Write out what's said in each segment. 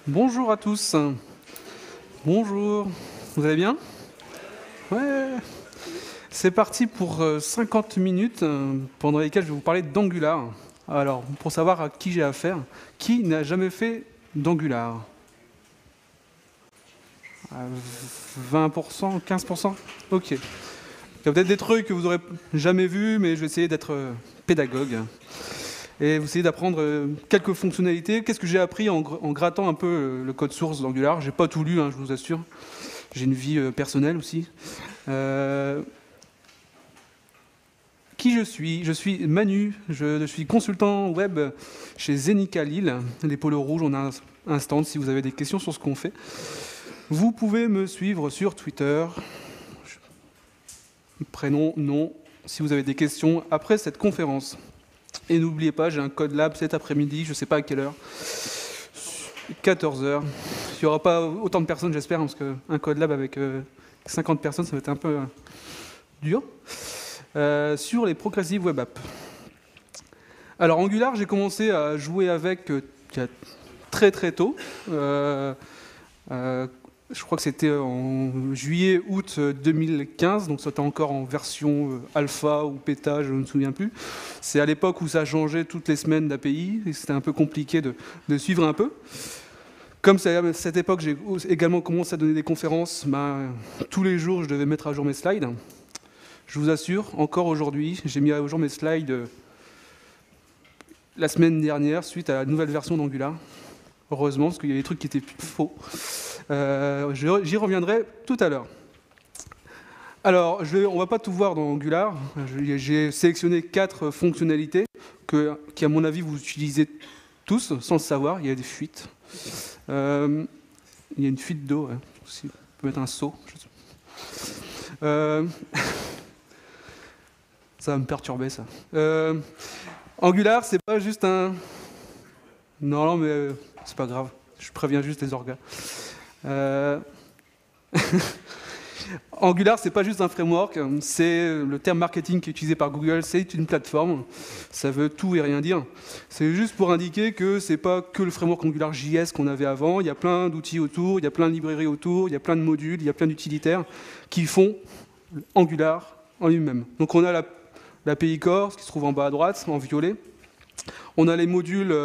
Bonjour à tous. Bonjour. Vous allez bien? Ouais. C'est parti pour 50 minutes pendant lesquelles je vais vous parler d'Angular. Alors, pour savoir à qui j'ai affaire, qui n'a jamais fait d'Angular? 20%, 15%? Ok. Il y a peut-être des trucs que vous n'aurez jamais vus, mais je vais essayer d'être pédagogue. Et vous essayez d'apprendre quelques fonctionnalités. Qu'est-ce que j'ai appris en grattant un peu le code source d'Angular? J'ai pas tout lu, je vous assure. J'ai une vie personnelle aussi. Qui je suis? Je suis Manu, je suis consultant web chez Zenica Lille. Les polos rouges, on a un stand si vous avez des questions sur ce qu'on fait. Vous pouvez me suivre sur Twitter. Prénom, nom, si vous avez des questions après cette conférence. Et n'oubliez pas, j'ai un code lab cet après-midi, je ne sais pas à quelle heure. 14 h. Il n'y aura pas autant de personnes, j'espère, parce qu'un code lab avec 50 personnes, ça va être un peu dur. Sur les Progressive Web Apps. Alors, Angular, j'ai commencé à jouer avec très très tôt. Je crois que c'était en juillet-août 2015, donc c'était encore en version alpha ou bêta, je ne me souviens plus. C'est à l'époque où ça changeait toutes les semaines d'API, et c'était un peu compliqué de suivre un peu. Comme c'est à cette époque, j'ai également commencé à donner des conférences, tous les jours, je devais mettre à jour mes slides. Je vous assure, encore aujourd'hui, j'ai mis à jour mes slides la semaine dernière, suite à la nouvelle version d'Angular. Heureusement, parce qu'il y a des trucs qui étaient faux. J'y reviendrai tout à l'heure. Alors, on ne va pas tout voir dans Angular. J'ai sélectionné 4 fonctionnalités qui, à mon avis, vous utilisez tous, sans le savoir. Il y a des fuites. Il y a une fuite d'eau. Si on peut mettre un seau. Ça va me perturber, ça. Angular, c'est pas juste un... Non, mais c'est pas grave. Je préviens juste les orgas. Angular, c'est pas juste un framework, c'est le terme marketing qui est utilisé par Google, c'est une plateforme. Ça veut tout et rien dire. C'est juste pour indiquer que c'est pas que le framework AngularJS qu'on avait avant. Il y a plein d'outils autour, il y a plein de librairies autour, il y a plein de modules, il y a plein d'utilitaires qui font Angular en lui-même. Donc on a l'API Core, ce qui se trouve en bas à droite, en violet. On a les modules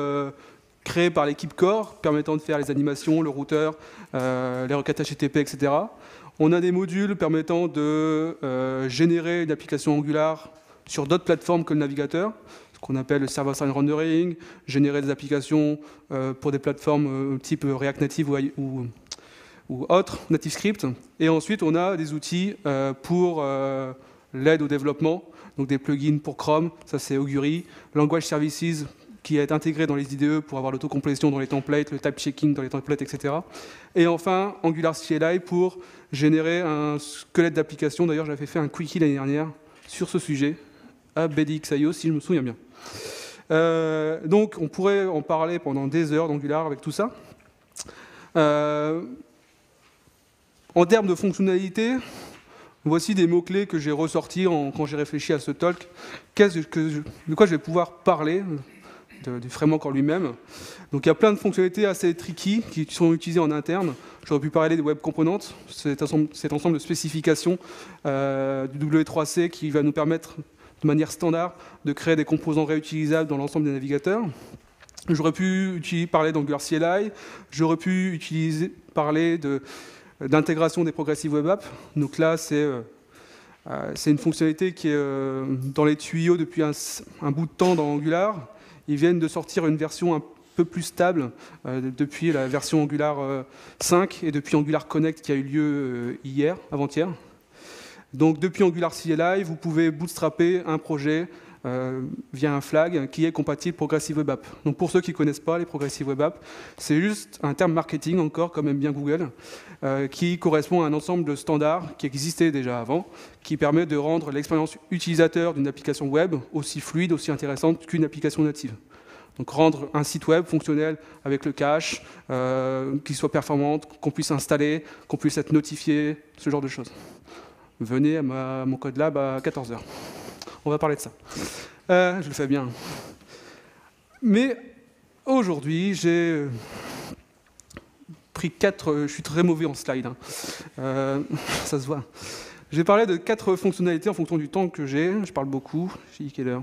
créés par l'équipe Core, permettant de faire les animations, le routeur, les requêtes HTTP, etc. On a des modules permettant de générer une application Angular sur d'autres plateformes que le navigateur, ce qu'on appelle le server-side rendering, générer des applications pour des plateformes type React Native ou autres, NativeScript. Et ensuite, on a des outils pour l'aide au développement, donc des plugins pour Chrome, ça c'est Augury, Language Services, qui est intégré dans les IDE pour avoir l'autocomplétion dans les templates, le type checking dans les templates, etc. Et enfin, Angular CLI pour générer un squelette d'application. D'ailleurs, j'avais fait un quickie l'année dernière sur ce sujet, à BDX.io, si je me souviens bien. Donc, on pourrait en parler pendant des heures d'Angular avec tout ça. En termes de fonctionnalité, voici des mots-clés que j'ai ressortis quand j'ai réfléchi à ce talk. De quoi je vais pouvoir parler du framework en lui-même. Donc il y a plein de fonctionnalités assez tricky qui sont utilisées en interne. J'aurais pu parler des web components, cet ensemble de spécifications du W3C qui va nous permettre de manière standard de créer des composants réutilisables dans l'ensemble des navigateurs. J'aurais pu parler d'Angular CLI, j'aurais pu parler d'intégration des Progressive Web Apps. Donc là, c'est une fonctionnalité qui est dans les tuyaux depuis un bout de temps dans Angular. Ils viennent de sortir une version un peu plus stable depuis la version Angular 5 et depuis Angular Connect qui a eu lieu avant-hier. Donc depuis Angular CLI, vous pouvez bootstrapper un projet via un flag qui est compatible Progressive Web App. Donc pour ceux qui ne connaissent pas les Progressive Web App, c'est juste un terme marketing encore, comme aime bien Google, qui correspond à un ensemble de standards qui existaient déjà avant, qui permet de rendre l'expérience utilisateur d'une application web aussi fluide, aussi intéressante qu'une application native. Donc rendre un site web fonctionnel avec le cache, qui soit performante, qu'on puisse installer, qu'on puisse être notifié, ce genre de choses. Venez à mon code lab à 14 h. On va parler de ça. Je le fais bien. Mais aujourd'hui, j'ai pris 4... je suis très mauvais en slide, hein. Ça se voit. Je vais parler de 4 fonctionnalités en fonction du temps que j'ai. Je parle beaucoup. J'ai dit quelle heure?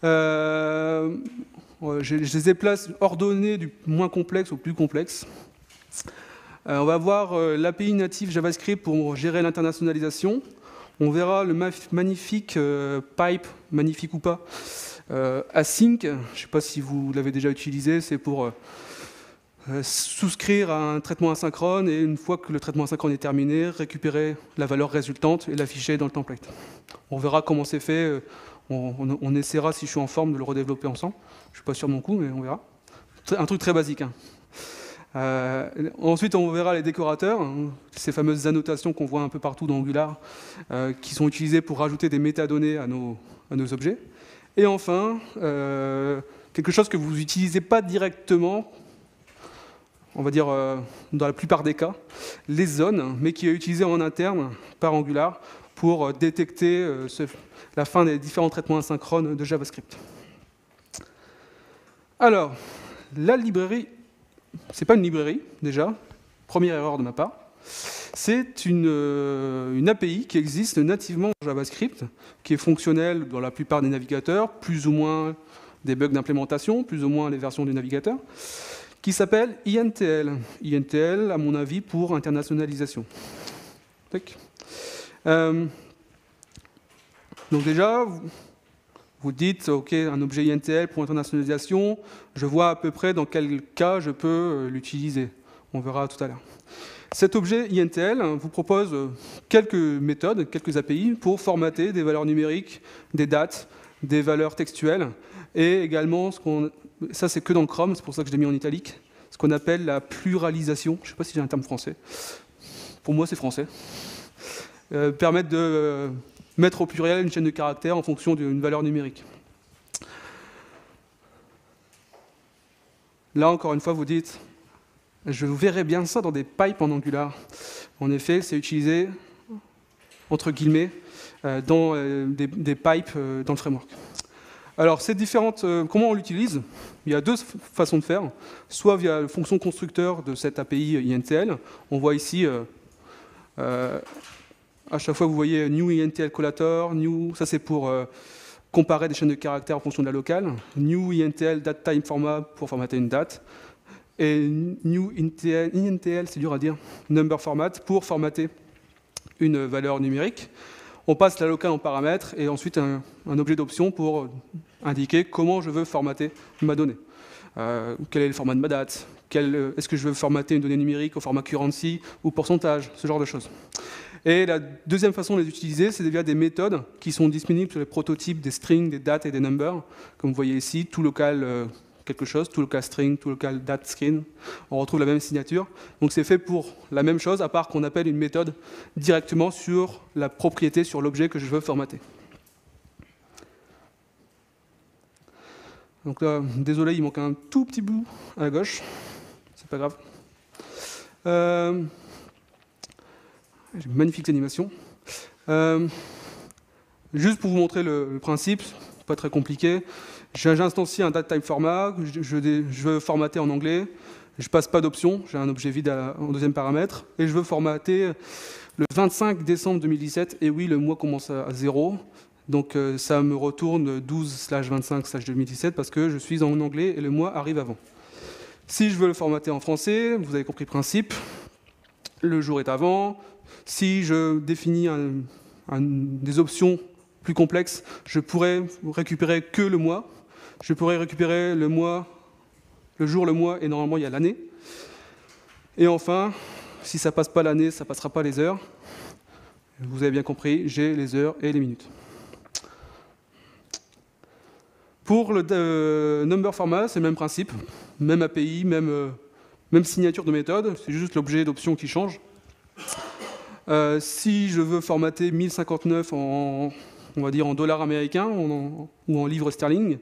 Je les ai placés ordonnés du moins complexe au plus complexe. On va voir l'API native JavaScript pour gérer l'internationalisation. On verra le magnifique pipe, magnifique ou pas, async. Je ne sais pas si vous l'avez déjà utilisé, c'est pour souscrire à un traitement asynchrone et une fois que le traitement asynchrone est terminé, récupérer la valeur résultante et l'afficher dans le template. On verra comment c'est fait. On essaiera, si je suis en forme, de le redévelopper ensemble. Je ne suis pas sûr de mon coup, mais on verra. Un truc très basique, hein. Ensuite, on verra les décorateurs, hein, ces fameuses annotations qu'on voit un peu partout dans Angular, qui sont utilisées pour rajouter des métadonnées à nos objets. Et enfin, quelque chose que vous n'utilisez pas directement, on va dire dans la plupart des cas, les zones, mais qui est utilisé en interne par Angular pour détecter la fin des différents traitements asynchrones de JavaScript. Alors, la librairie, c'est pas une librairie déjà, première erreur de ma part, c'est une API qui existe nativement en JavaScript, qui est fonctionnelle dans la plupart des navigateurs, plus ou moins des bugs d'implémentation, plus ou moins les versions du navigateur, qui s'appelle INTL. INTL, à mon avis, pour internationalisation. Donc déjà, vous dites, OK, un objet INTL pour internationalisation, je vois à peu près dans quel cas je peux l'utiliser. On verra tout à l'heure. Cet objet INTL vous propose quelques méthodes, quelques API pour formater des valeurs numériques, des dates, des valeurs textuelles, et également, ça c'est que dans le Chrome, c'est pour ça que je l'ai mis en italique, ce qu'on appelle la pluralisation. Je ne sais pas si j'ai un terme français. Pour moi, c'est français. Permettre de mettre au pluriel une chaîne de caractères en fonction d'une valeur numérique. Là, encore une fois, vous dites, je verrai bien ça dans des pipes en Angular. En effet, c'est utilisé, entre guillemets, dans des pipes dans le framework. Alors, ces différentes, comment on l'utilise? Il y a deux façons de faire. Soit via la fonction constructeur de cette API INTL. On voit ici, à chaque fois, vous voyez new INTL collator, new, ça c'est pour comparer des chaînes de caractères en fonction de la locale. New INTL date time format pour formater une date. Et new INTL, c'est dur à dire, number format pour formater une valeur numérique. On passe la locale en paramètres et ensuite un objet d'option pour indiquer comment je veux formater ma donnée. Quel est le format de ma date? Est-ce que je veux formater une donnée numérique au format currency ou pourcentage? Ce genre de choses. Et la deuxième façon de les utiliser, c'est via des méthodes qui sont disponibles sur les prototypes des strings, des dates et des numbers. Comme vous voyez ici, tout local quelque chose, tout local string, tout local date string. On retrouve la même signature. Donc c'est fait pour la même chose, à part qu'on appelle une méthode directement sur la propriété, sur l'objet que je veux formater. Donc là, désolé, il manque un tout petit bout à la gauche. C'est pas grave. J'ai une magnifique animation. Juste pour vous montrer le principe, pas très compliqué. J'instancie un date time format, je veux formater en anglais, je passe pas d'option, j'ai un objet vide en deuxième paramètre, et je veux formater le 25 décembre 2017, et oui, le mois commence à 0, donc ça me retourne 12/25/2017 parce que je suis en anglais et le mois arrive avant. Si je veux le formater en français, vous avez compris le principe, le jour est avant. Si je définis des options plus complexes, je pourrais récupérer que le mois. Je pourrais récupérer le mois, le jour, le mois, et normalement il y a l'année. Et enfin, si ça ne passe pas l'année, ça ne passera pas les heures. Vous avez bien compris, j'ai les heures et les minutes. Pour le number format, c'est le même principe. Même API, même signature de méthode, c'est juste l'objet d'option qui change. Si je veux formater 1059 on va dire en dollars américains ou en livres sterling,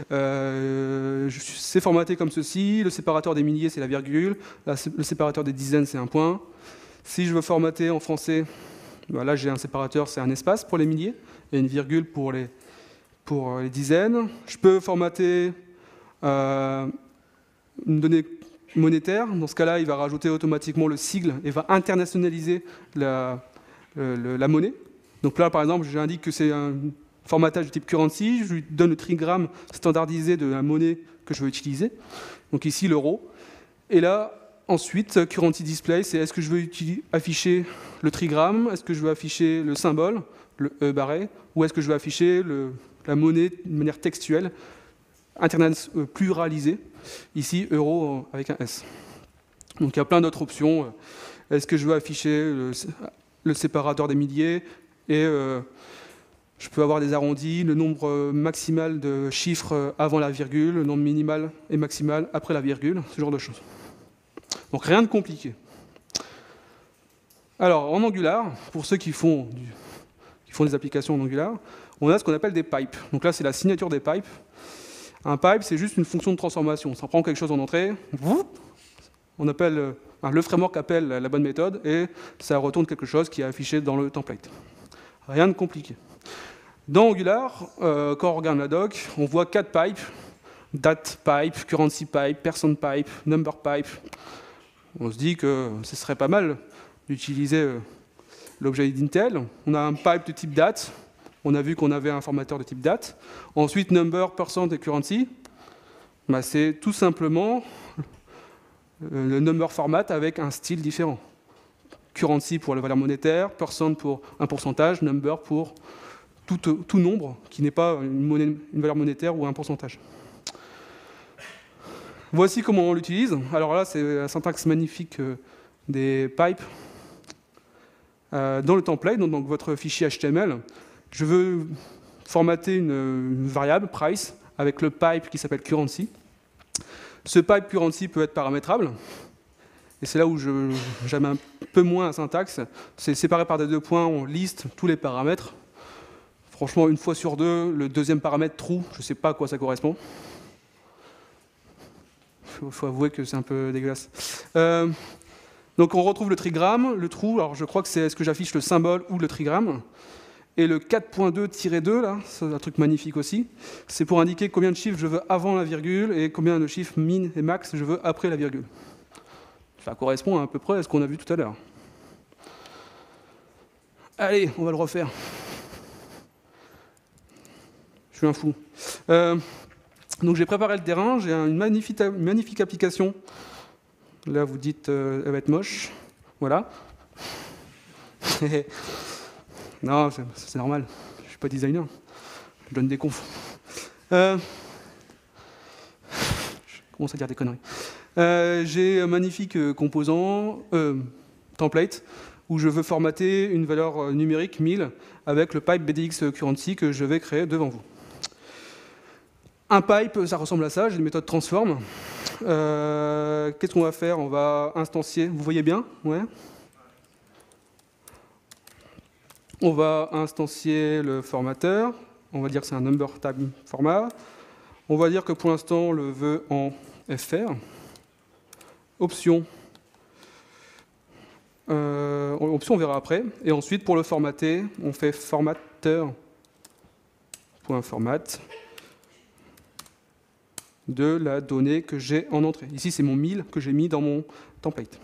c'est formaté comme ceci. Le séparateur des milliers, c'est la virgule. Le séparateur des dizaines, c'est un point. Si je veux formater en français, là j'ai un séparateur, c'est un espace pour les milliers et une virgule pour les dizaines. Je peux formater une donnée monétaire. Dans ce cas-là, il va rajouter automatiquement le sigle et va internationaliser la monnaie. Donc là, par exemple, j'indique que c'est un formatage de type currency, je lui donne le trigramme standardisé de la monnaie que je veux utiliser. Donc ici, l'euro. Et là, ensuite, currency display, c'est est-ce que je veux afficher le trigramme, est-ce que je veux afficher le symbole, le E barré, ou est-ce que je veux afficher la monnaie de manière textuelle, pluralisée, ici, euro avec un S. Donc il y a plein d'autres options. Est-ce que je veux afficher le séparateur des milliers et je peux avoir des arrondis, le nombre maximal de chiffres avant la virgule, le nombre minimal et maximal après la virgule, ce genre de choses. Donc rien de compliqué. Alors en Angular, pour ceux qui font des applications en Angular, on a ce qu'on appelle des pipes. Donc là c'est la signature des pipes. Un pipe c'est juste une fonction de transformation. Ça prend quelque chose en entrée, on appelle, le framework appelle la bonne méthode et ça retourne quelque chose qui est affiché dans le template. Rien de compliqué. Dans Angular, quand on regarde la doc, on voit 4 pipes. Date pipe, currency pipe, person pipe, number pipe. On se dit que ce serait pas mal d'utiliser l'objet d'Intel. On a un pipe de type date. On a vu qu'on avait un formateur de type date. Ensuite, number, percent et currency. Bah, c'est tout simplement le number format avec un style différent. Currency pour la valeur monétaire, percent pour un pourcentage, number pour tout nombre qui n'est pas une valeur monétaire ou un pourcentage. Voici comment on l'utilise. Alors là, c'est la syntaxe magnifique des pipes. Dans le template, donc votre fichier HTML, je veux formater une variable, price, avec le pipe qui s'appelle currency. Ce pipe currency peut être paramétrable. Et c'est là où j'aime un peu moins la syntaxe. C'est séparé par des 2 points, on liste tous les paramètres. Franchement, une fois sur deux, le deuxième paramètre true, je ne sais pas à quoi ça correspond. Il faut avouer que c'est un peu dégueulasse. Donc on retrouve le trigramme, le true, alors je crois que c'est est-ce que j'affiche le symbole ou le trigramme. Et le 4.2-2, là, c'est un truc magnifique aussi, c'est pour indiquer combien de chiffres je veux avant la virgule et combien de chiffres min et max je veux après la virgule. Ça correspond à peu près à ce qu'on a vu tout à l'heure. Allez, on va le refaire. Je suis un fou. Donc j'ai préparé le terrain, j'ai une magnifique application. Là, vous dites, elle va être moche. Voilà. Non, c'est normal. Je ne suis pas designer. Je donne des confs. Je commence à dire des conneries. J'ai un magnifique composant, template, où je veux formater une valeur numérique 1000 avec le pipe BDX currency que je vais créer devant vous. Un pipe, ça ressemble à ça, j'ai une méthode transform. Qu'est-ce qu'on va faire? On va instancier, vous voyez bien? Ouais. On va instancier le formateur, on va dire que c'est un number tag format. On va dire que pour l'instant, on le veut en FR. Option. Option, on verra après. Et ensuite, pour le formater, on fait formateur.format de la donnée que j'ai en entrée. Ici, c'est mon 1000 que j'ai mis dans mon template.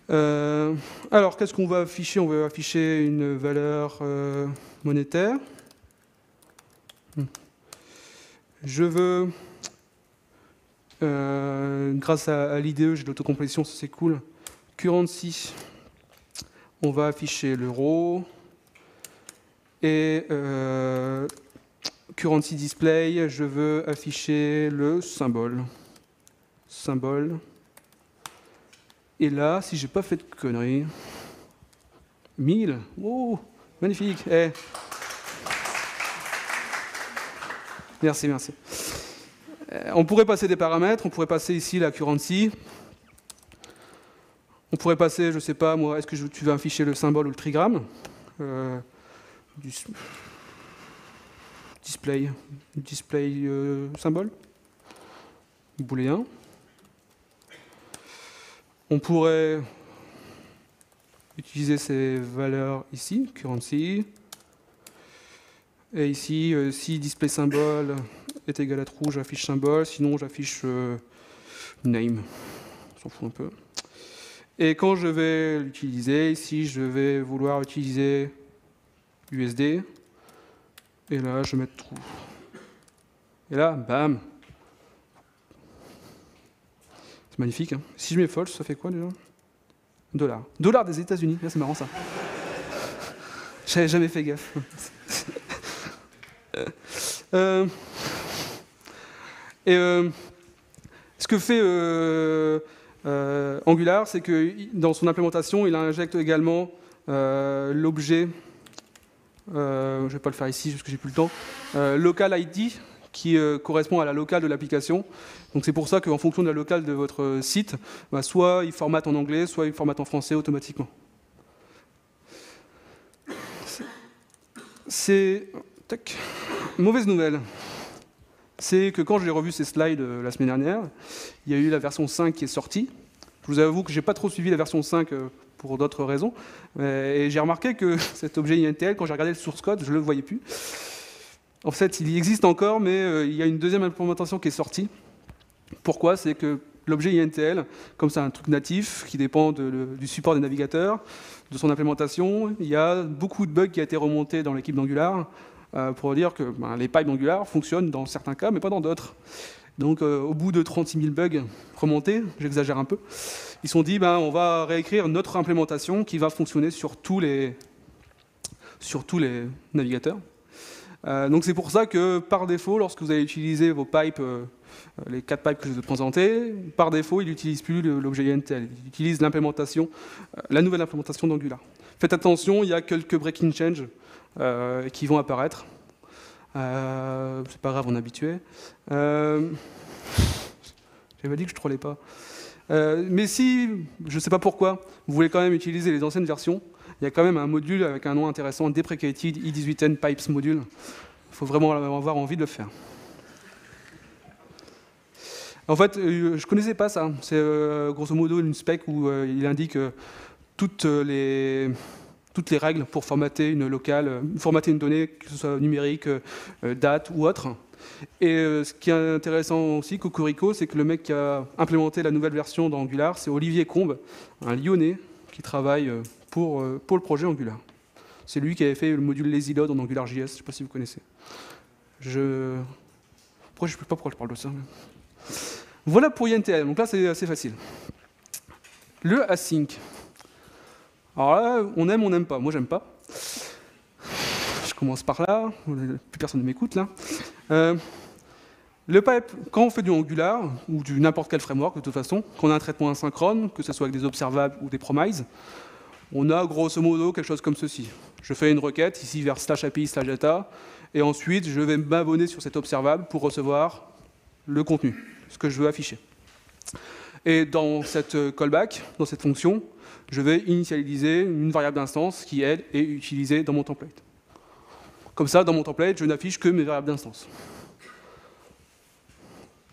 Alors, qu'est-ce qu'on va afficher? On va afficher une valeur monétaire. Je veux, grâce à l'IDE, j'ai l'autocomplétion, ça c'est cool. Currency, on va afficher l'euro. Et currency display, je veux afficher le symbole. Symbole. Et là, si j'ai pas fait de conneries, 1000, oh, magnifique. Eh. Merci, merci. On pourrait passer des paramètres, on pourrait passer ici la currency. On pourrait passer, je sais pas moi, est-ce que tu veux afficher le symbole ou le trigramme display symbole, booléen. On pourrait utiliser ces valeurs ici, currency, et ici, si display symbole est égal à true, j'affiche symbole, sinon j'affiche name, on s'en fout un peu. Et quand je vais l'utiliser, ici je vais vouloir utiliser USD, et là je vais mettre true. Et là, bam. C'est magnifique. Hein. Si je mets false, ça fait quoi déjà? Dollar. Dollar des États-Unis. C'est marrant ça. J'avais jamais fait gaffe. Ce que fait Angular, c'est que dans son implémentation, il injecte également l'objet, je ne vais pas le faire ici parce que j'ai plus le temps, local ID, qui correspond à la locale de l'application. Donc c'est pour ça qu'en fonction de la locale de votre site, bah, soit il formate en anglais, soit il formate en français automatiquement. C'est... Mauvaise nouvelle. C'est que quand j'ai revu ces slides la semaine dernière, il y a eu la version 5 qui est sortie. Je vous avoue que je n'ai pas trop suivi la version 5 pour d'autres raisons. Et j'ai remarqué que cet objet INTL, quand j'ai regardé le source code, je ne le voyais plus. En fait, il existe encore, mais il y a une deuxième implémentation qui est sortie. Pourquoi? C'est que l'objet INTL, comme c'est un truc natif qui dépend du support des navigateurs, de son implémentation, il y a beaucoup de bugs qui ont été remontés dans l'équipe d'Angular pour dire que les pipes d'Angular fonctionnent dans certains cas, mais pas dans d'autres. Donc au bout de 36 000 bugs remontés, j'exagère un peu, ils se sont dit on va réécrire notre implémentation qui va fonctionner sur tous les navigateurs. Donc c'est pour ça que par défaut, lorsque vous allez utiliser vos pipes, les 4 pipes que je vous ai présentées, par défaut, il n'utilise plus l'objet INTL, il utilise l'implémentation, la nouvelle implémentation d'Angular. Faites attention, il y a quelques breaking changes qui vont apparaître. C'est pas grave, on est habitué. J'avais dit que je trollais pas. Mais si, je ne sais pas pourquoi, vous voulez quand même utiliser les anciennes versions, il y a quand même un module avec un nom intéressant, Deprecated i18n Pipes Module. Il faut vraiment avoir envie de le faire. En fait, je ne connaissais pas ça. C'est grosso modo une spec où il indique toutes les règles pour formater une locale, formater une donnée, que ce soit numérique, date ou autre. Et ce qui est intéressant aussi, Cocorico, c'est que le mec qui a implémenté la nouvelle version d'Angular, c'est Olivier Combe, un Lyonnais qui travaille pour le projet Angular. C'est lui qui avait fait le module LazyLoad en AngularJS, je ne sais pas si vous connaissez. Pourquoi je ne sais pas pourquoi je parle de ça. Voilà pour INTL, donc là c'est assez facile. Le async. Alors là, on aime, on n'aime pas. Moi, j'aime pas. Je commence par là. Plus personne ne m'écoute, là. Le pipe, quand on fait du Angular, ou du n'importe quel framework, de toute façon, quand on a un traitement asynchrone, que ce soit avec des observables ou des promises, on a grosso modo quelque chose comme ceci. Je fais une requête, ici vers /API/data, et ensuite, je vais m'abonner sur cet observable pour recevoir le contenu, ce que je veux afficher. Et dans cette callback, dans cette fonction, je vais initialiser une variable d'instance qui, elle, est utilisée dans mon template. Comme ça, dans mon template, je n'affiche que mes variables d'instance.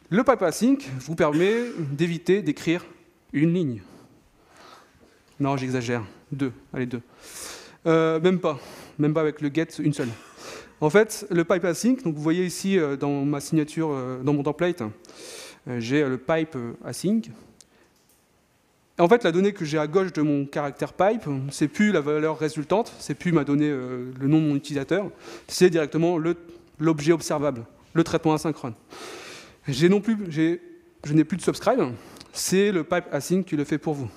Le pipe async vous permet d'éviter d'écrire une ligne. Non, j'exagère. 2. Allez, 2. Même pas avec le get, une seule. En fait, le pipe async, donc vous voyez ici dans ma signature, dans mon template, j'ai le pipe async. En fait, la donnée que j'ai à gauche de mon caractère pipe, c'est plus la valeur résultante, c'est plus ma donnée, le nom de mon utilisateur, c'est directement l'objet observable, le traitement asynchrone. Je n'ai plus de subscribe, c'est le pipe async qui le fait pour vous.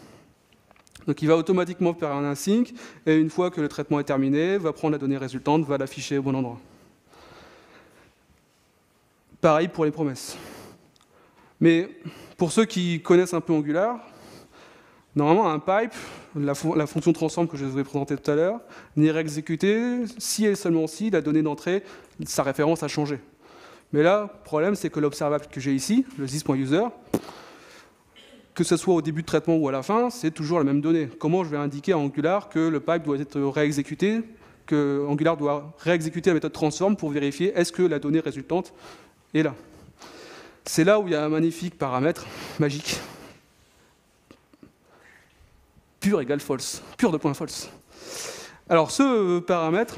Donc il va automatiquement faire un async, et une fois que le traitement est terminé, va prendre la donnée résultante, va l'afficher au bon endroit. Pareil pour les promesses. Mais pour ceux qui connaissent un peu Angular, normalement, un pipe, la fonction transform que je vous ai présentée tout à l'heure, n'est réexécutée si et seulement si la donnée d'entrée, sa référence a changé. Mais là, le problème, c'est que l'observable que j'ai ici, le this.user, que ce soit au début de traitement ou à la fin, c'est toujours la même donnée. Comment je vais indiquer à Angular que le pipe doit être réexécuté, que Angular doit réexécuter la méthode transform pour vérifier est-ce que la donnée résultante est là. C'est là où il y a un magnifique paramètre magique. Pure égale false, pure de point false. Alors ce paramètre,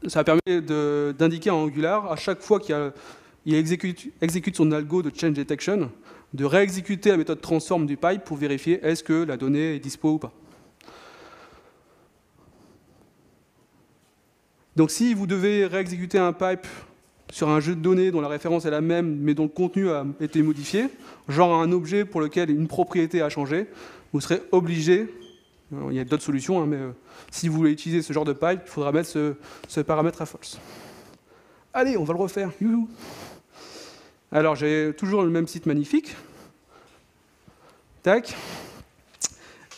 ça permet d'indiquer à Angular, à chaque fois qu'il il exécute son algo de change detection, de réexécuter la méthode transform du pipe pour vérifier est-ce que la donnée est dispo ou pas. Donc si vous devez réexécuter un pipe sur un jeu de données dont la référence est la même, mais dont le contenu a été modifié, genre un objet pour lequel une propriété a changé, vous serez obligé, il y a d'autres solutions, hein, mais si vous voulez utiliser ce genre de pipe, il faudra mettre ce paramètre à false. Allez, on va le refaire. Youhou. Alors j'ai toujours le même site magnifique. Tac.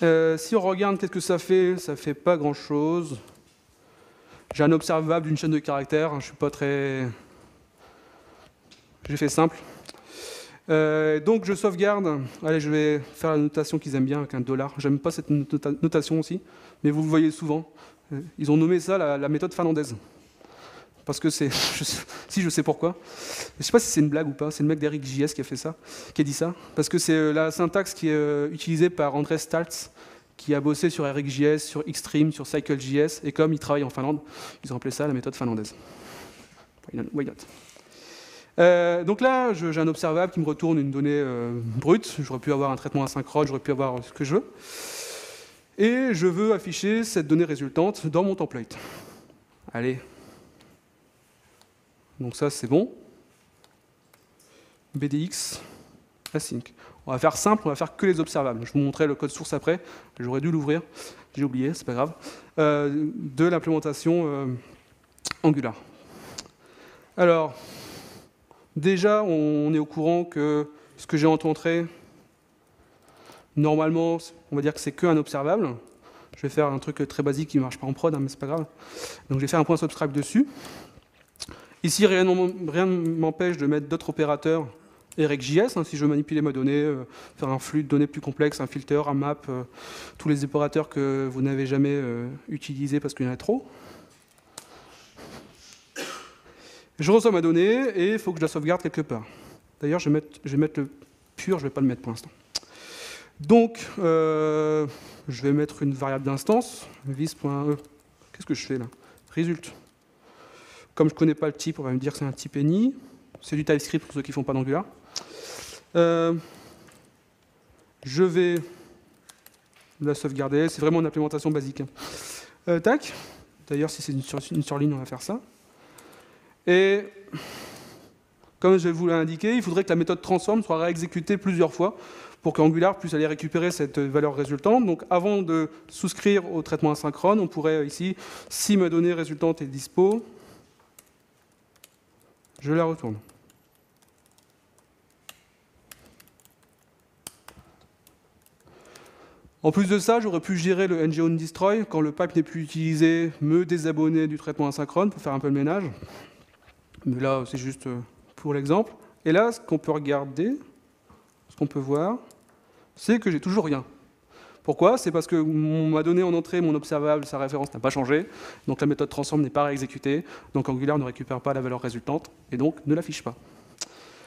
Si on regarde qu'est-ce que ça fait pas grand-chose. J'ai un observable d'une chaîne de caractères, je suis pas très... J'ai fait simple. Donc je sauvegarde. Allez, je vais faire la notation qu'ils aiment bien avec un $. J'aime pas cette notation aussi, mais vous le voyez souvent. Ils ont nommé ça la méthode finlandaise. Parce que c'est... Si, je sais pourquoi. Je sais pas si c'est une blague ou pas, c'est le mec d'EricJS qui a fait ça, qui a dit ça. Parce que c'est la syntaxe qui est utilisée par Andrés Staltz, qui a bossé sur EricJS, sur Xstream, sur CycleJS, et comme il travaille en Finlande, ils ont appelé ça la méthode finlandaise. Why not? Donc là, j'ai un observable qui me retourne une donnée brute. J'aurais pu avoir un traitement asynchrone, j'aurais pu avoir ce que je veux. Et je veux afficher cette donnée résultante dans mon template. Allez. Donc ça, c'est bon. BDX, async. On va faire simple, on va faire que les observables. Je vous montrerai le code source après. J'aurais dû l'ouvrir, j'ai oublié, c'est pas grave. De l'implémentation Angular. Alors, déjà, on est au courant que ce que j'ai entré, normalement, on va dire que c'est qu'un observable. Je vais faire un truc très basique qui ne marche pas en prod, hein, mais c'est pas grave. Donc je vais faire un point subscribe dessus. Ici, rien ne m'empêche de mettre d'autres opérateurs EricJS, hein, si je veux manipuler ma donnée, faire un flux de données plus complexe, un filter, un map, tous les opérateurs que vous n'avez jamais utilisés parce qu'il y en a trop. Je reçois ma donnée et il faut que je la sauvegarde quelque part. D'ailleurs, je vais mettre le pur, je ne vais pas le mettre pour l'instant. Donc, je vais mettre une variable d'instance, vis.e. Qu'est-ce que je fais là? Result. Comme je ne connais pas le type, on va me dire que c'est un type any. C'est du TypeScript pour ceux qui ne font pas d'Angular. Je vais la sauvegarder. C'est vraiment une implémentation basique. Tac. D'ailleurs, si c'est une surligne, on va faire ça. Et comme je vous l'ai indiqué, il faudrait que la méthode transform soit réexécutée plusieurs fois pour qu'Angular puisse aller récupérer cette valeur résultante. Donc avant de souscrire au traitement asynchrone, on pourrait ici, si ma donnée résultante est dispo, je la retourne. En plus de ça, j'aurais pu gérer le ng-on-destroy quand le pipe n'est plus utilisé, me désabonner du traitement asynchrone pour faire un peu le ménage. Mais là, c'est juste pour l'exemple. Et là, ce qu'on peut regarder, ce qu'on peut voir, c'est que j'ai toujours rien. Pourquoi? C'est parce que ma donnée en entrée, mon observable, sa référence n'a pas changé, donc la méthode transform n'est pas réexécutée, donc Angular ne récupère pas la valeur résultante, et donc ne l'affiche pas.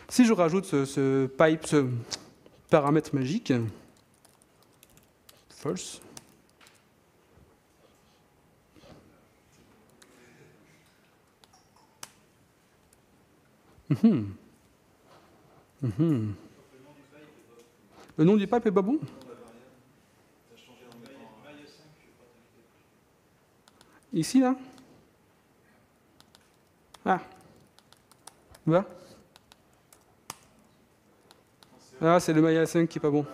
Si je rajoute ce paramètre magique, false, Le nom du pipe est pas bon? Ici, là? Ah. Là? Ah, c'est le Maya 5 qui est pas bon.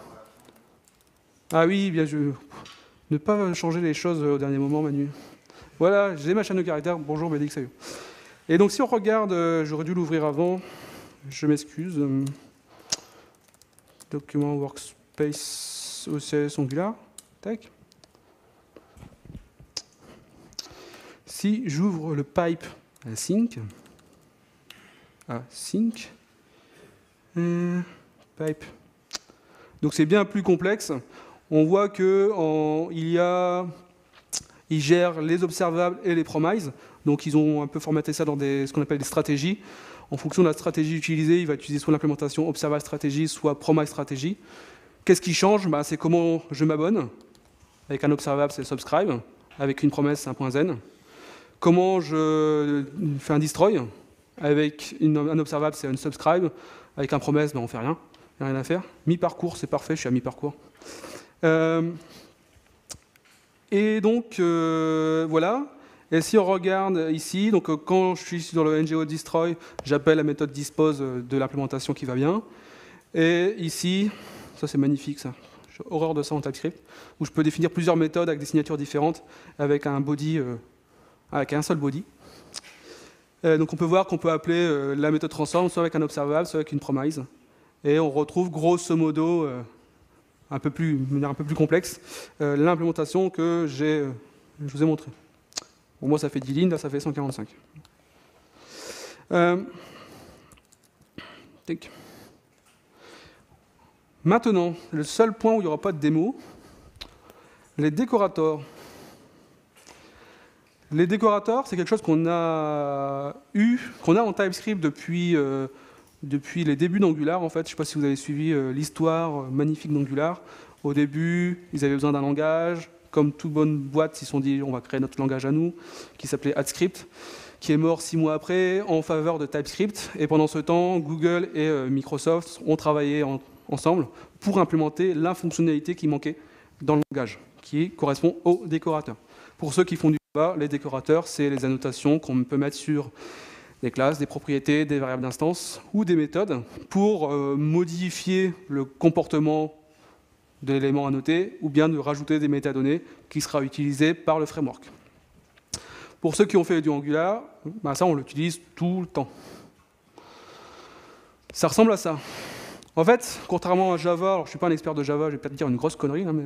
Ah oui, bien je... Ne pas changer les choses au dernier moment, Manu. Voilà, j'ai ma chaîne de caractères. Bonjour, BDX. Et donc, si on regarde, j'aurais dû l'ouvrir avant. Je m'excuse. Document workspace OCS Angular. Tac. Si j'ouvre le pipe async, pipe. Donc c'est bien plus complexe. On voit que il gère les observables et les promises. Donc ils ont un peu formaté ça dans ce qu'on appelle des stratégies. En fonction de la stratégie utilisée, il va utiliser soit l'implémentation observable stratégie, soit promise stratégie. Qu'est-ce qui change? C'est comment je m'abonne. Avec un observable, c'est subscribe. Avec une promesse, c'est un .zen. Comment je fais un destroy? Avec un observable, c'est unsubscribe. Avec un promesse, ben, on ne fait rien. Il n'y a rien à faire. Mi-parcours, c'est parfait, je suis à mi-parcours. Et donc, voilà. Et si on regarde ici, donc quand je suis dans le ngo destroy, j'appelle la méthode dispose de l'implémentation qui va bien. Et ici, ça c'est magnifique ça, j'ai horreur de ça en TypeScript, où je peux définir plusieurs méthodes avec des signatures différentes, avec un body, avec un seul body. Donc on peut voir qu'on peut appeler la méthode transform soit avec un observable, soit avec une promise. Et on retrouve grosso modo, de manière un peu plus complexe, l'implémentation que je vous ai montrée. Bon, moi, ça fait 10 lignes, là, ça fait 145. Maintenant, le seul point où il n'y aura pas de démo, les décorateurs. Les décorateurs, c'est quelque chose qu'on a en TypeScript depuis les débuts d'Angular. En fait, je ne sais pas si vous avez suivi l'histoire magnifique d'Angular. Au début, ils avaient besoin d'un langage. Comme toute bonne boîte, ils se sont dit on va créer notre langage à nous, qui s'appelait AdScript, qui est mort 6 mois après en faveur de TypeScript. Et pendant ce temps, Google et Microsoft ont travaillé ensemble pour implémenter la fonctionnalité qui manquait dans le langage, qui correspond aux décorateurs. Pour ceux qui font du Java, les décorateurs, c'est les annotations qu'on peut mettre sur des classes, des propriétés, des variables d'instance ou des méthodes pour modifier le comportement de l'élément annoté, ou bien de rajouter des métadonnées qui sera utilisées par le framework. Pour ceux qui ont fait du Angular, ben ça on l'utilise tout le temps. Ça ressemble à ça. En fait, contrairement à Java, alors je ne suis pas un expert de Java, je vais peut-être dire une grosse connerie, hein, mais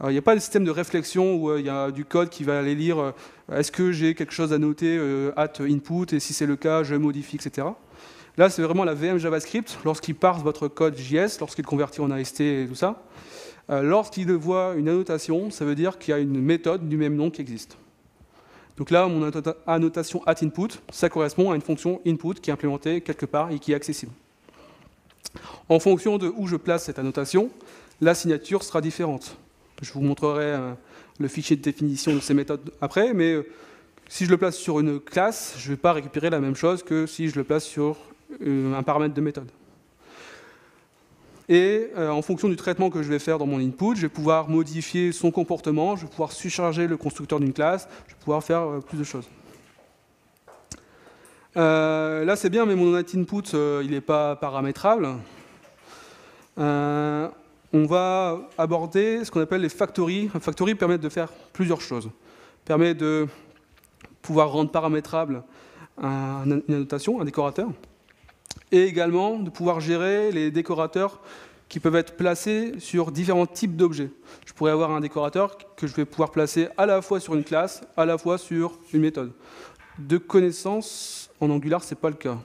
il n'y a pas de système de réflexion où il y a du code qui va aller lire est-ce que j'ai quelque chose à noter at input, et si c'est le cas, je modifie, etc. Là, c'est vraiment la VM JavaScript, lorsqu'il parse votre code JS, lorsqu'il convertit en AST et tout ça. Lorsqu'il voit une annotation, ça veut dire qu'il y a une méthode du même nom qui existe. Donc là, mon annotation @input, ça correspond à une fonction input qui est implémentée quelque part et qui est accessible. En fonction de où je place cette annotation, la signature sera différente. Je vous montrerai le fichier de définition de ces méthodes après, mais si je le place sur une classe, je ne vais pas récupérer la même chose que si je le place sur un paramètre de méthode. Et en fonction du traitement que je vais faire dans mon input, je vais pouvoir modifier son comportement, je vais pouvoir surcharger le constructeur d'une classe, je vais pouvoir faire plus de choses. Là c'est bien, mais mon input il n'est pas paramétrable. On va aborder ce qu'on appelle les factories. Un factory permet de faire plusieurs choses. Permet de pouvoir rendre paramétrable une annotation, un décorateur, et également de pouvoir gérer les décorateurs qui peuvent être placés sur différents types d'objets. Je pourrais avoir un décorateur que je vais pouvoir placer à la fois sur une classe, à la fois sur une méthode. De connaissance, en Angular, ce n'est pas le cas.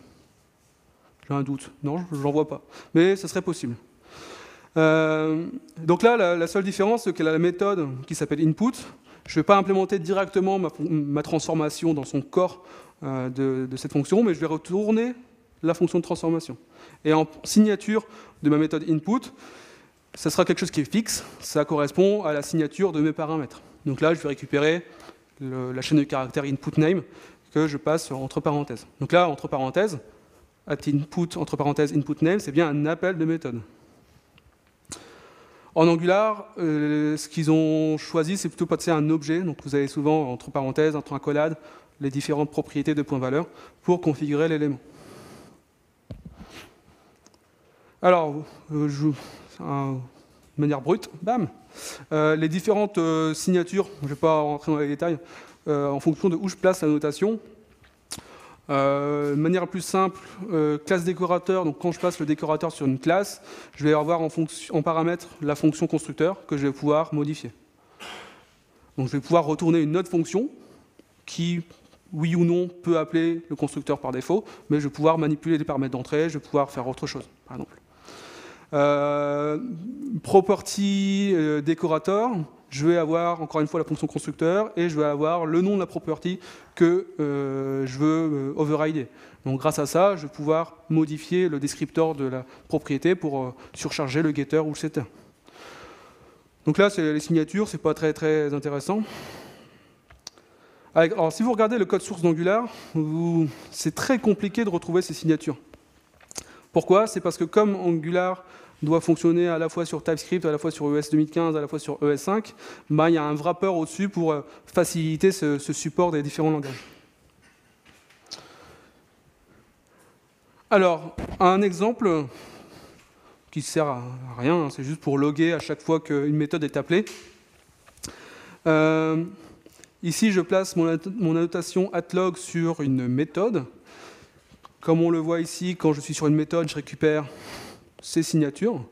J'ai un doute. Non, je n'en vois pas. Mais ça serait possible. Donc là, la seule différence, c'est qu'elle a la méthode qui s'appelle input. Je ne vais pas implémenter directement ma transformation dans son corps de cette fonction, mais je vais retourner la fonction de transformation. Et en signature de ma méthode input, ça sera quelque chose qui est fixe, ça correspond à la signature de mes paramètres. Donc là, je vais récupérer la chaîne de caractères input name que je passe entre parenthèses. Donc là, entre parenthèses, @input, entre parenthèses, input name, c'est bien un appel de méthode. En Angular, ce qu'ils ont choisi, c'est plutôt passer un objet. Donc vous avez souvent, entre parenthèses, entre accolades, les différentes propriétés de point-valeur pour configurer l'élément. Alors, de manière brute, bam, les différentes signatures, je ne vais pas rentrer dans les détails, en fonction de où je place la notation. De manière plus simple, classe décorateur, donc quand je passe le décorateur sur une classe, je vais avoir en paramètre la fonction constructeur que je vais pouvoir modifier. Donc je vais pouvoir retourner une autre fonction qui, oui ou non, peut appeler le constructeur par défaut, mais je vais pouvoir manipuler les paramètres d'entrée, je vais pouvoir faire autre chose, par exemple. Property décorateur, je vais avoir encore une fois la fonction constructeur et je vais avoir le nom de la property que je veux overrider. Donc grâce à ça, je vais pouvoir modifier le descripteur de la propriété pour surcharger le getter ou le setter. Donc là, c'est les signatures, c'est pas très très intéressant. Alors, si vous regardez le code source d'Angular, c'est très compliqué de retrouver ces signatures. Pourquoi? C'est parce que comme Angular doit fonctionner à la fois sur TypeScript, à la fois sur ES 2015, à la fois sur ES5, il y a un wrapper au-dessus pour faciliter ce support des différents langages. Alors, un exemple qui ne sert à rien, c'est juste pour loguer à chaque fois qu'une méthode est appelée. Ici, je place mon annotation @log sur une méthode. Comme on le voit ici, quand je suis sur une méthode, je récupère ces signatures.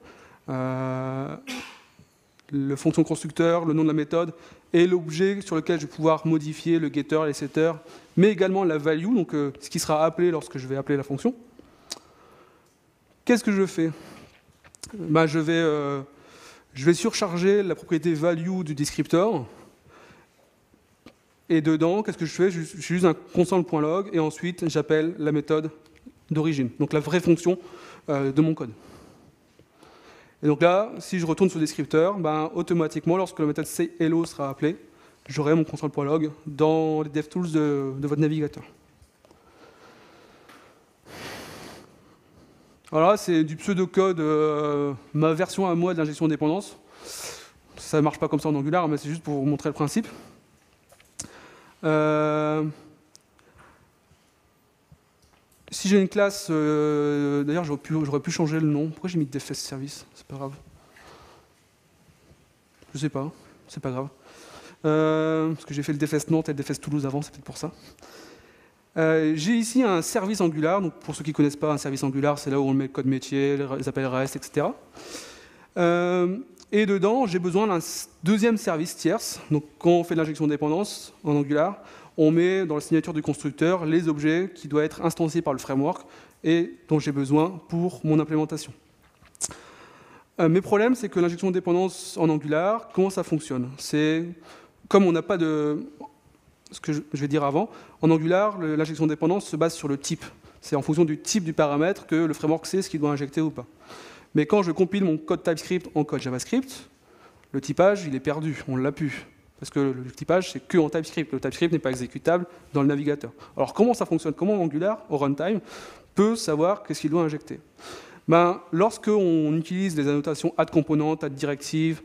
Le fonction constructeur, le nom de la méthode, et l'objet sur lequel je vais pouvoir modifier le getter, les setters, mais également la value, donc ce qui sera appelé lorsque je vais appeler la fonction. Qu'est-ce que je fais? Je vais surcharger la propriété value du descriptor. Et dedans, qu'est-ce que je fais? Je juste un console.log et ensuite j'appelle la méthode d'origine, donc la vraie fonction de mon code. Et donc là, si je retourne sur le descripteur, automatiquement, lorsque la méthode hello sera appelée, j'aurai mon console.log dans les DevTools de votre navigateur. Alors là, c'est du pseudocode, ma version à moi de l'injection de dépendance. Ça ne marche pas comme ça en Angular, mais c'est juste pour vous montrer le principe. Si j'ai une classe, d'ailleurs j'aurais pu changer le nom. Pourquoi j'ai mis DevFest Service? C'est pas grave. Je sais pas, c'est pas grave. Parce que j'ai fait le DevFest Nantes et le DevFest Toulouse avant, c'est peut-être pour ça. J'ai ici un service Angular. Donc pour ceux qui ne connaissent pas, un service Angular, c'est là où on met le code métier, les appels REST, etc. Et dedans, j'ai besoin d'un deuxième service tierce. Donc quand on fait de l'injection de dépendance en Angular, on met dans la signature du constructeur les objets qui doivent être instanciés par le framework et dont j'ai besoin pour mon implémentation. Mes problèmes, c'est que l'injection de dépendance en Angular, comment ça fonctionne? C'est comme on n'a pas de... Ce que je vais dire avant, en Angular, l'injection de dépendance se base sur le type. C'est en fonction du type du paramètre que le framework sait ce qu'il doit injecter ou pas. Mais quand je compile mon code TypeScript en code JavaScript, le typage, il est perdu, on ne l'a plus. Parce que le typage, c'est que en TypeScript. Le TypeScript n'est pas exécutable dans le navigateur. Alors comment ça fonctionne? Comment Angular, au runtime, peut savoir qu'est-ce qu'il doit injecter? Lorsqu'on utilise les annotations add_component, add_directive,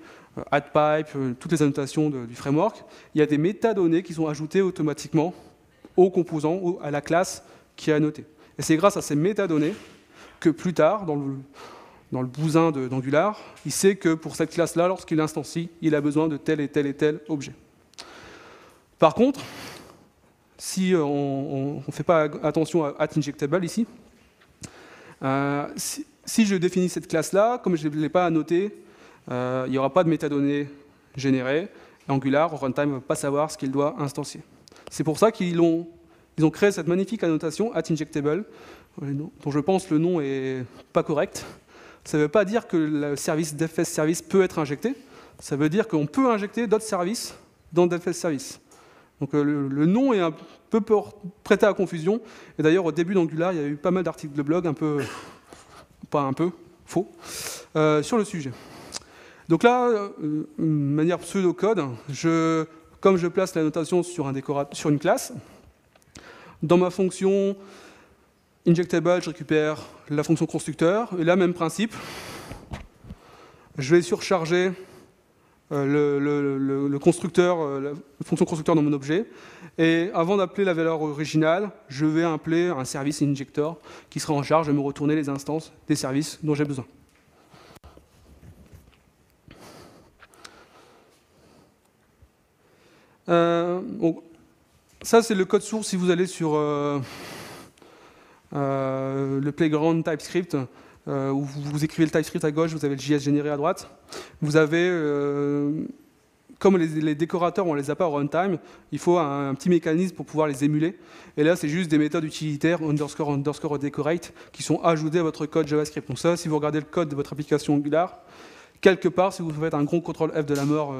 add_pipe, toutes les annotations du framework, il y a des métadonnées qui sont ajoutées automatiquement aux composants, ou à la classe qui est annotée. Et c'est grâce à ces métadonnées que plus tard, dans le bousin d'Angular, il sait que pour cette classe-là, lorsqu'il instancie, il a besoin de tel et tel et tel objet. Par contre, si on ne fait pas attention à @injectable ici, si je définis cette classe-là, comme je ne l'ai pas annotée, il n'y aura pas de métadonnées générées. Angular, au runtime, ne va pas savoir ce qu'il doit instancier. C'est pour ça qu'ils ont créé cette magnifique annotation @injectable, dont je pense le nom est pas correct. Ça ne veut pas dire que le service DevFest Service peut être injecté. Ça veut dire qu'on peut injecter d'autres services dans DevFest Service. Donc le nom est un peu prêté à confusion. Et d'ailleurs, au début d'Angular, il y a eu pas mal d'articles de blog, faux, sur le sujet. Donc là, de manière pseudo-code, comme je place la notation sur une classe, dans ma fonction injectable, je récupère la fonction constructeur, et là, même principe, je vais surcharger le constructeur, la fonction constructeur dans mon objet, et avant d'appeler la valeur originale, je vais appeler un service injector qui sera en charge de me retourner les instances des services dont j'ai besoin. Bon, ça, c'est le code source si vous allez sur le playground TypeScript, où vous écrivez le TypeScript à gauche, vous avez le JS généré à droite. Vous avez, comme les décorateurs, on ne les a pas au runtime, il faut un petit mécanisme pour pouvoir les émuler. Et là, c'est juste des méthodes utilitaires _ decorate qui sont ajoutées à votre code JavaScript. Donc ça, si vous regardez le code de votre application Angular, quelque part, si vous faites un gros CTRL F de la mort,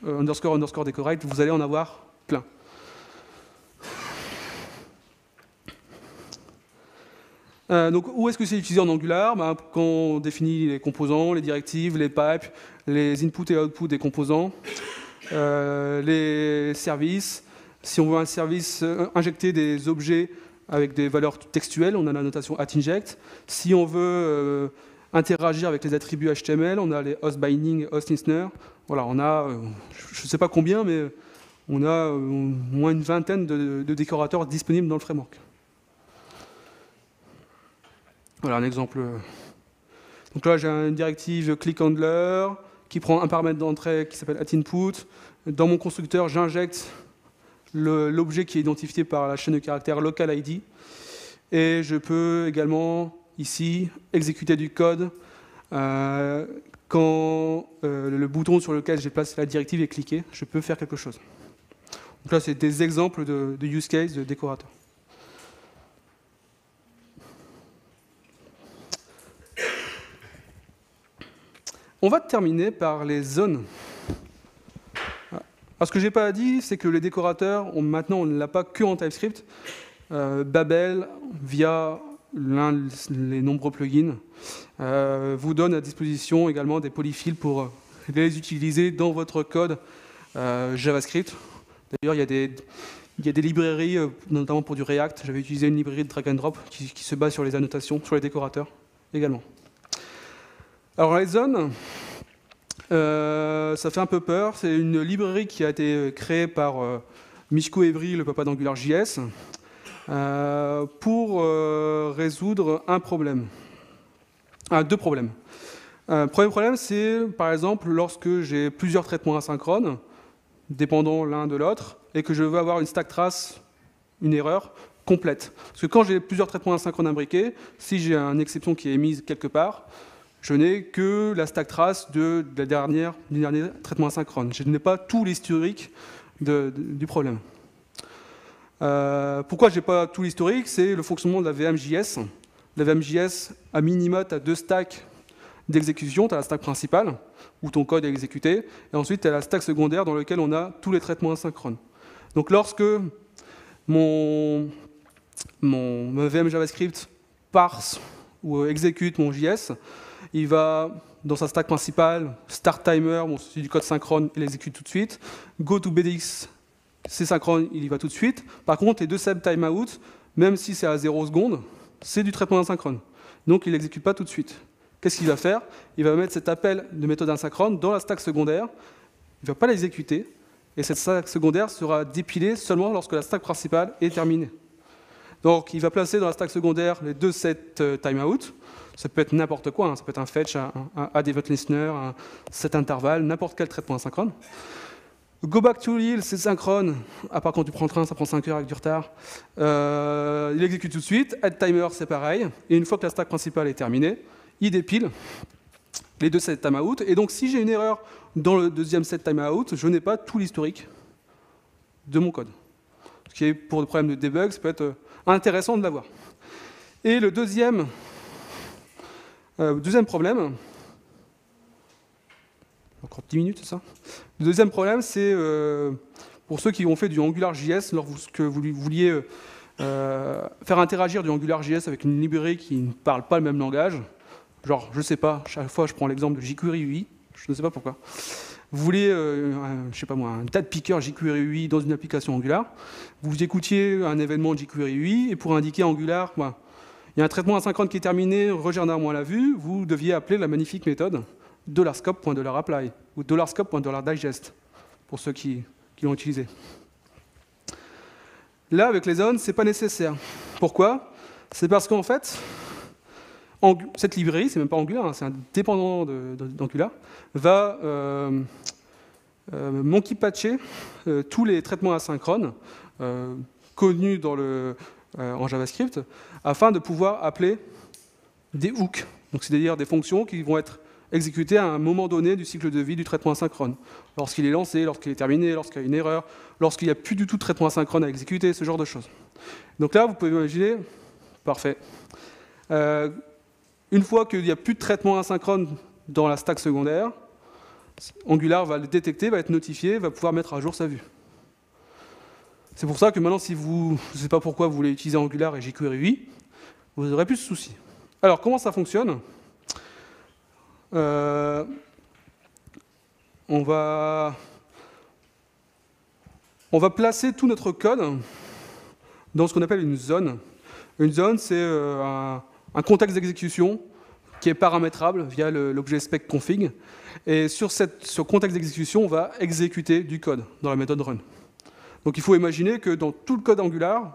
_ decorate, vous allez en avoir plein. Donc, où est-ce que c'est utilisé en Angular? Quand on définit les composants, les directives, les pipes, les inputs et outputs des composants, les services, Si on veut un service injecter des objets avec des valeurs textuelles, on a la notation @inject. Si on veut interagir avec les attributs HTML, on a les host binding, host listener. Voilà, on a, je ne sais pas combien, mais on a au moins une vingtaine de décorateurs disponibles dans le framework. Voilà un exemple. Donc là, j'ai une directive clickHandler qui prend un paramètre d'entrée qui s'appelle @input. Dans mon constructeur, j'injecte l'objet qui est identifié par la chaîne de caractères local ID. Et je peux également, ici, exécuter du code quand le bouton sur lequel j'ai placé la directive est cliqué. Je peux faire quelque chose. Donc là, c'est des exemples de use case de décorateurs. On va terminer par les zones. Alors, ce que je n'ai pas dit, c'est que les décorateurs, maintenant, on ne l'a pas que en TypeScript. Babel, via les nombreux plugins, vous donne à disposition également des polyfills pour les utiliser dans votre code JavaScript. D'ailleurs, il y a des librairies, notamment pour du React. J'avais utilisé une librairie de drag and drop qui se base sur les annotations, sur les décorateurs également. Alors les zones, ça fait un peu peur. C'est une librairie qui a été créée par Michko Evry, le papa d'AngularJS, pour résoudre un problème. Deux problèmes. Premier problème, c'est par exemple lorsque j'ai plusieurs traitements asynchrones, dépendant l'un de l'autre, et que je veux avoir une stack trace, une erreur complète. Parce que quand j'ai plusieurs traitements asynchrones imbriqués, si j'ai une exception qui est émise quelque part, je n'ai que la stack trace du dernier traitement asynchrone. Je n'ai pas tout l'historique du problème. Pourquoi je n'ai pas tout l'historique? C'est le fonctionnement de la VMJS. La VMJS, à minima, tu as deux stacks d'exécution. Tu as la stack principale, où ton code est exécuté, et ensuite tu as la stack secondaire dans laquelle on a tous les traitements asynchrones. Donc lorsque mon VM JavaScript parse ou exécute mon JS, il va dans sa stack principale, start timer, bon, c'est du code synchrone, il exécute tout de suite. Go to BDX, c'est synchrone, il y va tout de suite. Par contre, les deux sub timeout, même si c'est à 0 secondes, c'est du traitement asynchrone. Donc il n'exécute pas tout de suite. Qu'est-ce qu'il va faire? Il va mettre cet appel de méthode asynchrone dans la stack secondaire, il ne va pas l'exécuter, et cette stack secondaire sera dépilée seulement lorsque la stack principale est terminée. Donc il va placer dans la stack secondaire les deux set timeout. Ça peut être n'importe quoi, hein. Ça peut être un fetch, un add event listener, un set interval, n'importe quel traitement asynchrone. Go back to Lil, c'est synchrone, à part quand tu prends le train, ça prend 5 heures avec du retard. Il exécute tout de suite. Add timer, c'est pareil. Et une fois que la stack principale est terminée, il dépile les deux set timeout. Et donc si j'ai une erreur dans le deuxième set timeout, je n'ai pas tout l'historique de mon code. Ce qui est, pour le problème de debug, ça peut être intéressant de l'avoir. Et le deuxième problème, encore 10 minutes, c'est ça? Le deuxième problème, c'est pour ceux qui ont fait du AngularJS, lorsque vous vouliez faire interagir du AngularJS avec une librairie qui ne parle pas le même langage, genre, je ne sais pas, chaque fois je prends l'exemple de jQuery UI, je ne sais pas pourquoi. Vous voulez, je sais pas moi, un date picker jQuery UI dans une application Angular, vous écoutiez un événement jQuery UI, et pour indiquer Angular, il y a un traitement asynchrone qui est terminé, regenère-moi la vue, vous deviez appeler la magnifique méthode $scope.$apply ou $scope.$digest pour ceux qui l'ont utilisé. Là, avec les zones, ce n'est pas nécessaire. Pourquoi? C'est parce qu'en fait, cette librairie, c'est même pas Angular, hein, c'est un dépendant d'Angular, va monkey patcher tous les traitements asynchrones connus en JavaScript afin de pouvoir appeler des hooks, donc c'est-à-dire des fonctions qui vont être exécutées à un moment donné du cycle de vie du traitement asynchrone. Lorsqu'il est lancé, lorsqu'il est terminé, lorsqu'il y a une erreur, lorsqu'il n'y a plus du tout de traitement asynchrone à exécuter, ce genre de choses. Donc là, vous pouvez imaginer, parfait. Une fois qu'il n'y a plus de traitement asynchrone dans la stack secondaire, Angular va le détecter, va être notifié, va pouvoir mettre à jour sa vue. C'est pour ça que maintenant, si vous, je ne sais pas pourquoi vous voulez utiliser Angular et jQuery UI, vous n'aurez plus de soucis. Alors, comment ça fonctionne? On va On va placer tout notre code dans ce qu'on appelle une zone. Une zone, c'est un contexte d'exécution qui est paramétrable via l'objet spec config. Et sur ce contexte d'exécution, on va exécuter du code dans la méthode run. Donc il faut imaginer que dans tout le code Angular,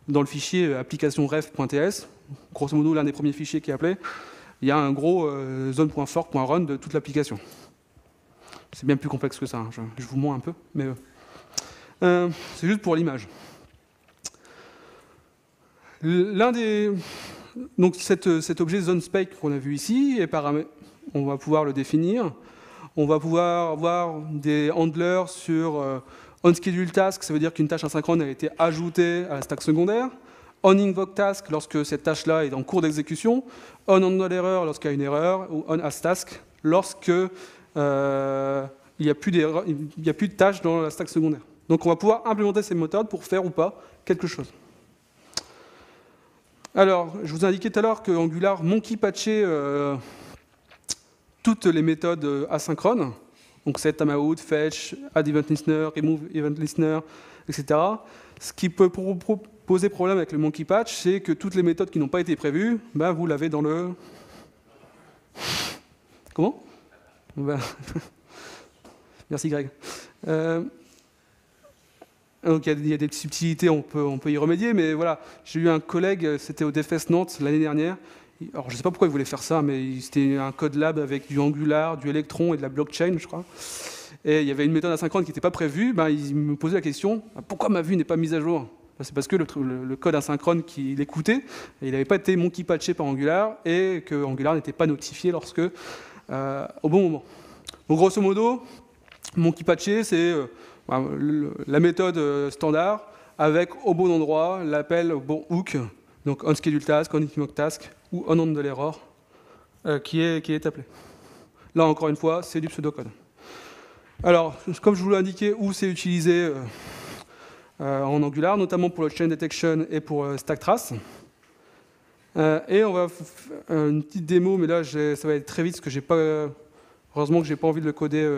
dans le fichier application ref.ts, grosso modo l'un des premiers fichiers qui est appelé, il y a un gros zone.fork.run de toute l'application. C'est bien plus complexe que ça, hein. Je vous mens un peu, mais c'est juste pour l'image. Donc cet objet zoneSpec qu'on a vu ici, on va pouvoir le définir. On va pouvoir avoir des handlers sur onScheduledTask, ça veut dire qu'une tâche asynchrone a été ajoutée à la stack secondaire. OnInvokeTask, lorsque cette tâche-là est en cours d'exécution. OnHandleError, lorsqu'il y a une erreur. Ou OnAsTask, lorsque il n'y a plus de tâches dans la stack secondaire. Donc on va pouvoir implémenter ces méthodes pour faire ou pas quelque chose. Alors, je vous ai indiqué tout à l'heure que Angular monkey patchait toutes les méthodes asynchrones, donc set timeout, fetch, add event listener, remove event listener, etc. Ce qui peut poser problème avec le monkey patch, c'est que toutes les méthodes qui n'ont pas été prévues, ben, vous l'avez dans le... Comment ben... Merci Greg. Donc il y a des petites subtilités, on peut y remédier, mais voilà, j'ai eu un collègue, c'était au DevFest Nantes l'année dernière. Alors je ne sais pas pourquoi il voulait faire ça, mais c'était un code lab avec du Angular, du Electron et de la blockchain, je crois. Et il y avait une méthode asynchrone qui n'était pas prévue. Ben, il me posait la question, pourquoi ma vue n'est pas mise à jour? C'est parce que le code asynchrone qu'il écoutait, il n'avait pas été monkey patché par Angular et que Angular n'était pas notifié au bon moment. Donc grosso modo, monkey patché, c'est la méthode standard avec au bon endroit l'appel au bon hook, donc onScheduledTask, onInvokeTask ou onHandleError qui est appelé. Là encore une fois, c'est du pseudocode. Alors, comme je vous l'ai indiqué, où c'est utilisé en Angular, notamment pour le chain detection et pour stack trace. Et on va faire une petite démo, mais là ça va être très vite parce que j'ai pas, heureusement que j'ai pas envie de le coder.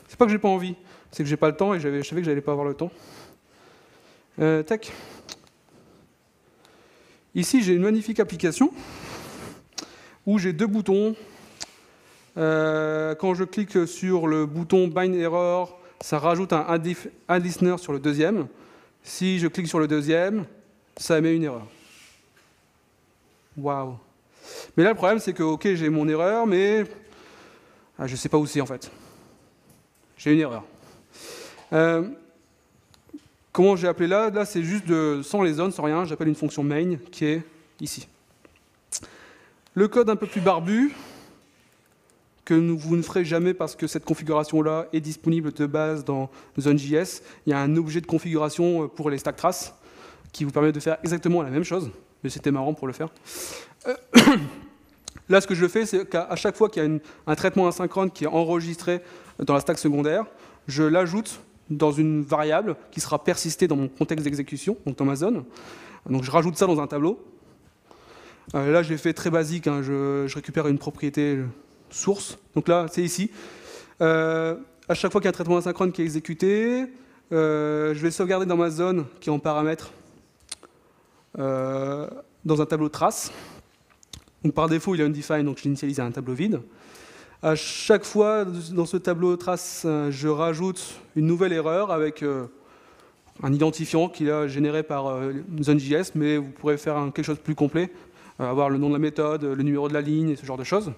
C'est pas que j'ai pas envie, c'est que j'ai pas le temps et je savais que j'allais pas avoir le temps. Tac. Ici, j'ai une magnifique application où j'ai deux boutons. Quand je clique sur le bouton Bind Error, ça rajoute un add listener sur le deuxième. Si je clique sur le deuxième, ça émet une erreur. Waouh. Mais là, le problème, c'est que, ok, j'ai mon erreur, mais je ne sais pas où c'est en fait. J'ai une erreur. Comment j'ai appelé là? Là, c'est juste sans les zones, sans rien. J'appelle une fonction main qui est ici. Le code un peu plus barbu, que vous ne ferez jamais parce que cette configuration-là est disponible de base dans Zone.js. Il y a un objet de configuration pour les stack traces qui vous permet de faire exactement la même chose, mais c'était marrant pour le faire. Là, ce que je fais, c'est qu'à chaque fois qu'il y a un traitement asynchrone qui est enregistré dans la stack secondaire, je l'ajoute dans une variable qui sera persistée dans mon contexte d'exécution, donc dans ma zone. Donc je rajoute ça dans un tableau. Là, j'ai fait très basique, hein, je récupère une propriété source. Donc là, c'est ici. À chaque fois qu'il y a un traitement asynchrone qui est exécuté, je vais sauvegarder dans ma zone qui est en paramètre dans un tableau trace. Donc par défaut, il est undefined, donc je l'initialise à un tableau vide. À chaque fois, dans ce tableau trace, je rajoute une nouvelle erreur avec un identifiant qui est généré par Zone.js, mais vous pourrez faire quelque chose de plus complet, avoir le nom de la méthode, le numéro de la ligne et ce genre de choses.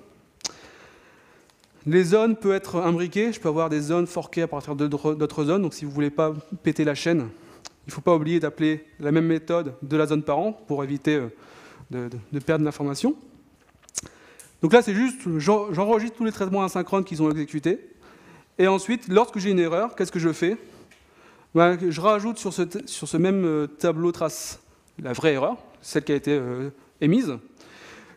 Les zones peuvent être imbriquées, je peux avoir des zones forkées à partir d'autres zones, donc si vous ne voulez pas péter la chaîne, il ne faut pas oublier d'appeler la même méthode de la zone parent pour éviter de perdre l'information. Donc là, c'est juste, j'enregistre tous les traitements asynchrones qu'ils ont exécutés, et ensuite, lorsque j'ai une erreur, qu'est-ce que je fais? Ben, je rajoute sur ce même tableau trace la vraie erreur, celle qui a été émise.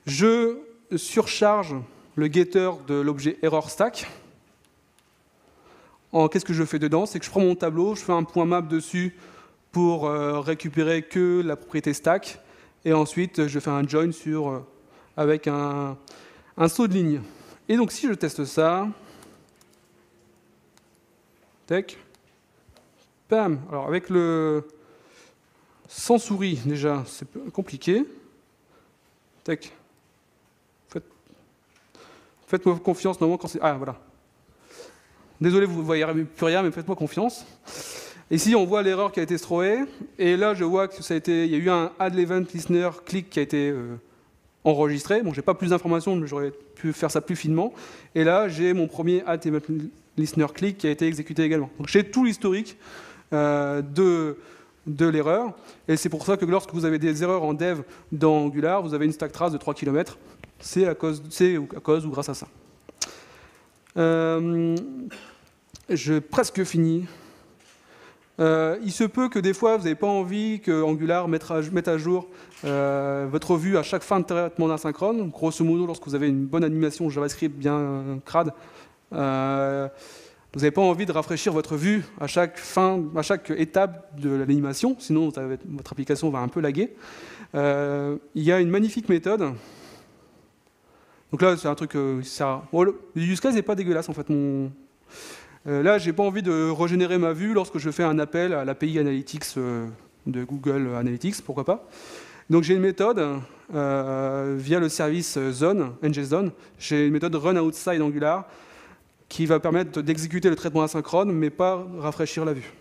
Je surcharge le getter de l'objet errorStack. Qu'est-ce que je fais dedans? C'est que je prends mon tableau, je fais un point map dessus pour récupérer que la propriété stack, et ensuite je fais un join avec un saut de ligne. Et donc si je teste ça, tac, Bam. Alors avec le sans souris, déjà, c'est compliqué. Tac. Faites-moi confiance, normalement, quand c'est... Ah, voilà. Désolé, vous ne voyez plus rien, mais faites-moi confiance. Ici, on voit l'erreur qui a été throwée. Et là, je vois que il y a eu un add event listener click qui a été enregistré. Bon, j'ai pas plus d'informations, mais j'aurais pu faire ça plus finement. Et là, j'ai mon premier add event listener click qui a été exécuté également. Donc, j'ai tout l'historique de l'erreur. Et c'est pour ça que lorsque vous avez des erreurs en dev dans Angular, vous avez une stack trace de 3 km. C'est à cause ou grâce à ça. J'ai presque fini. Il se peut que des fois, vous n'avez pas envie que Angular mette à jour votre vue à chaque fin de traitement d'asynchrone. Grosso modo, lorsque vous avez une bonne animation JavaScript bien crade, vous n'avez pas envie de rafraîchir votre vue à chaque étape de l'animation, sinon votre application va un peu laguer. Il y a une magnifique méthode. Donc là, c'est un truc... le use case n'est pas dégueulasse, en fait. Là, j'ai pas envie de régénérer ma vue lorsque je fais un appel à l'API Analytics de Google Analytics, pourquoi pas. Donc j'ai une méthode via le service Zone, ngZone. J'ai une méthode run outside Angular qui va permettre d'exécuter le traitement asynchrone, mais pas rafraîchir la vue.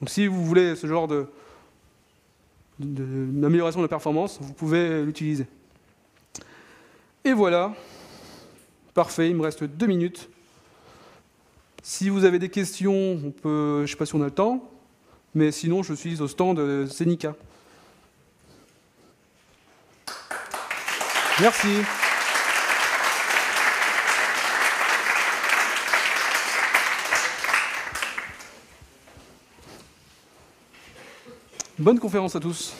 Donc si vous voulez ce genre d'amélioration de la performance, vous pouvez l'utiliser. Et voilà, parfait, il me reste 2 minutes. Si vous avez des questions, je ne sais pas si on a le temps, mais sinon je suis au stand de Zenica. Merci. Bonne conférence à tous.